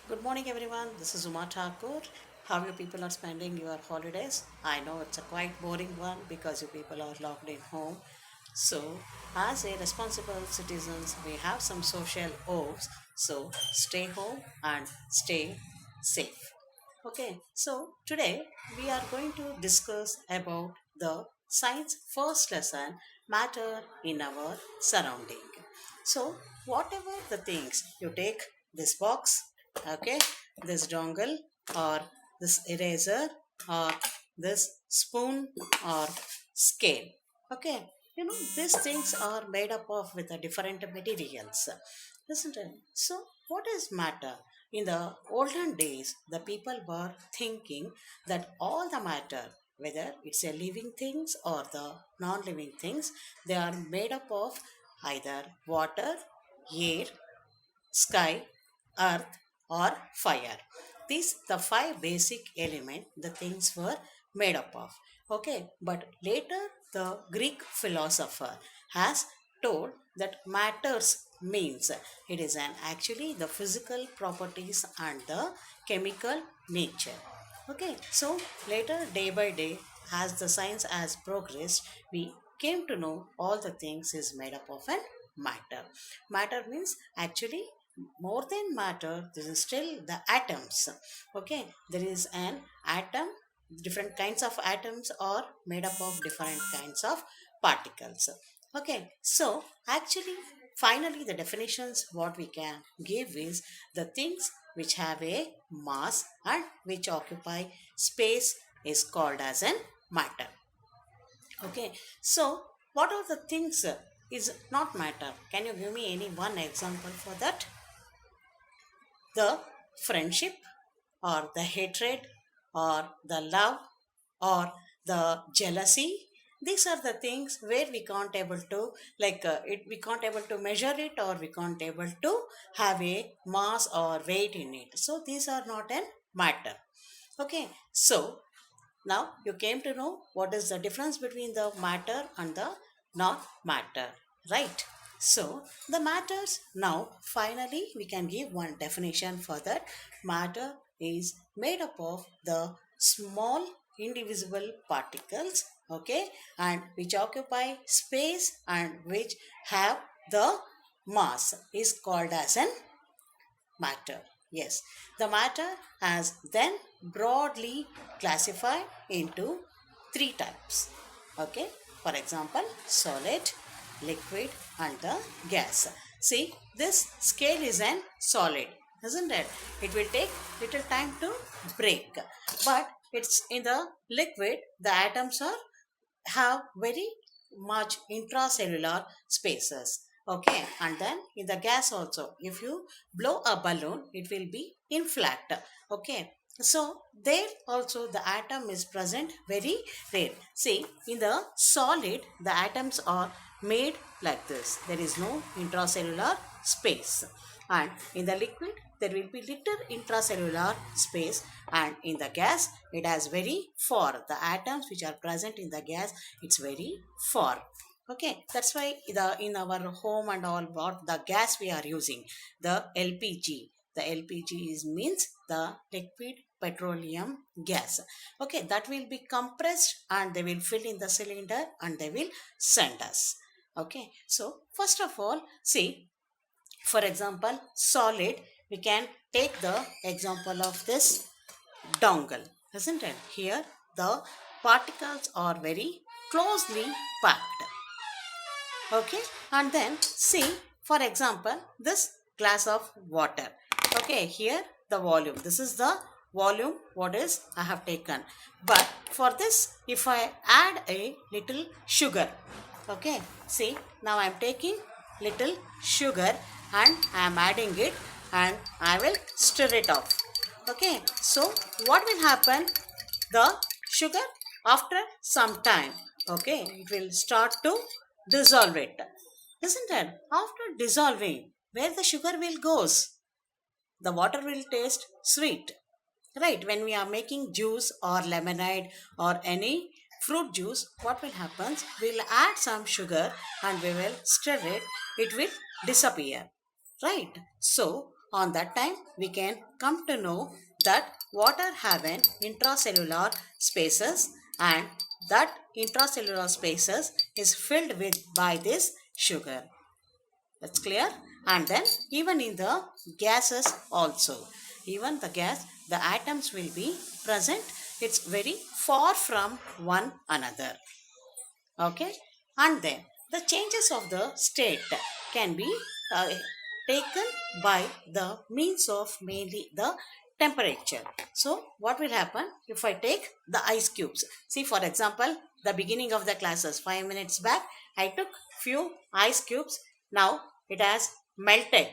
Good morning, everyone. This is Uma Thakur. How you people are spending your holidays? I know it's a quite boring one because you people are locked in home. So, as a responsible citizens, we have some social oaths. So, stay home and stay safe. Okay, so today we are going to discuss about the science first lesson matter in our surrounding. So, whatever the things you take this box, okay, this dongle or this eraser or this spoon or scale, okay, these things are made up of with a different materials, isn't it? So, what is matter? In the olden days, the people were thinking that all the matter, whether it's a living things or the non-living things, they are made up of either water, air, sky, earth, or fire. These the five basic element the things were made up of. Okay, but later the Greek philosopher has told that matters means it is an actually the physical properties and the chemical nature. Okay, so later day by day as the science has progressed, we came to know all the things is made up of an matter. Matter means actually more than matter, this is still the atoms. Okay, there is an atom, different kinds of atoms are made up of different kinds of particles. Okay, so actually, finally, the definitions what we can give is the things which have a mass and which occupy space is called as an matter. Okay, so what are the things is not matter? Can you give me any one example for that? The friendship or the hatred or the love or the jealousy, these are the things where we can't able to we can't able to measure it or we can't able to have a mass or weight in it, so these are not an matter. Okay, so now you came to know what is the difference between the matter and the not matter, right? So the matters now finally we can give one definition for that. Matter is made up of the small indivisible particles, okay, and which occupy space and which have the mass is called as an matter. Yes, the matter has then broadly classified into three types. Okay, for example, solid, liquid, and the gas. See, this scale is an solid, isn't it? It will take little time to break, but it's in the liquid, the atoms are have very much intracellular spaces. Okay, and then in the gas also, if you blow a balloon, it will be inflated. Okay, so there also the atom is present very rare. See, in the solid, the atoms are made like this. There is no intracellular space. And in the liquid, there will be little intracellular space, and in the gas it has very far, the atoms which are present in the gas, it's very far. Okay, that's why in our home and all, what the gas we are using, the LPG, the LPG is means the liquid petroleum gas. Okay, that will be compressed and they will fill in the cylinder and they will send us. Okay, so first of all, see, for example, solid, we can take the example of this dongle, isn't it? Here, the particles are very closely packed. Okay, and then see, for example, this glass of water. Okay, here the volume. This is the volume what is I have taken. But for this, if I add a little sugar, okay, see, now I am taking little sugar and I am adding it and I will stir it off. Okay, so what will happen? The sugar after some time, okay, it will start to dissolve it, isn't it? After dissolving, where the sugar will goes, the water will taste sweet, right? When we are making juice or lemonade or any fruit juice, what will happen? We'll add some sugar and we will stir it, it will disappear, right? So on that time we can come to know that water have an intracellular spaces, and that intracellular spaces is filled with by this sugar. That's clear. And then even in the gases also, even the gas, the atoms will be present, it's very far from one another. Okay. And then the changes of the state can be uh, taken by the means of mainly the temperature. So what will happen if I take the ice cubes? See, for example, the beginning of the classes 5 minutes back, I took few ice cubes. Now it has melted.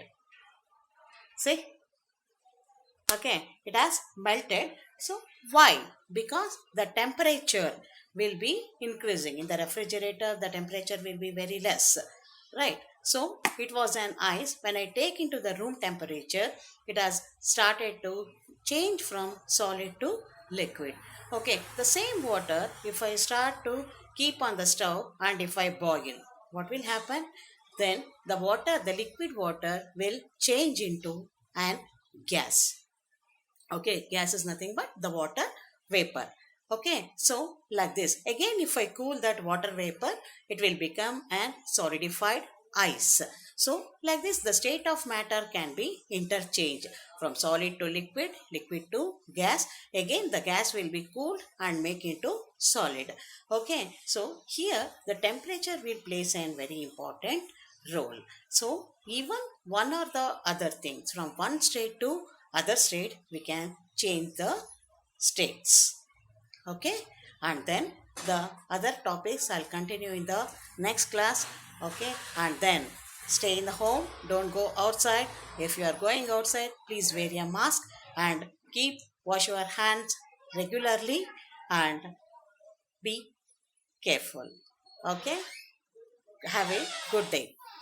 See, okay, it has melted. So why? Because the temperature will be increasing in the refrigerator, the temperature will be very less, right? So it was an ice. When I take into the room temperature, it has started to change from solid to liquid. Okay, the same water, if I start to keep on the stove and if I boil, what will happen? Then the water, the liquid water will change into an gas. Okay, gas is nothing but the water vapor. Okay, so like this again, if I cool that water vapor, it will become an solidified ice. So like this, the state of matter can be interchanged from solid to liquid, liquid to gas. Again the gas will be cooled and make into solid. Okay, so here the temperature will place a very important role. So even one or the other things, from one state to other state, we can change the states. Okay, and then the other topics I'll continue in the next class. Okay, and then stay in the home, don't go outside. If you are going outside, please wear a mask and keep wash your hands regularly and be careful. Okay, have a good day.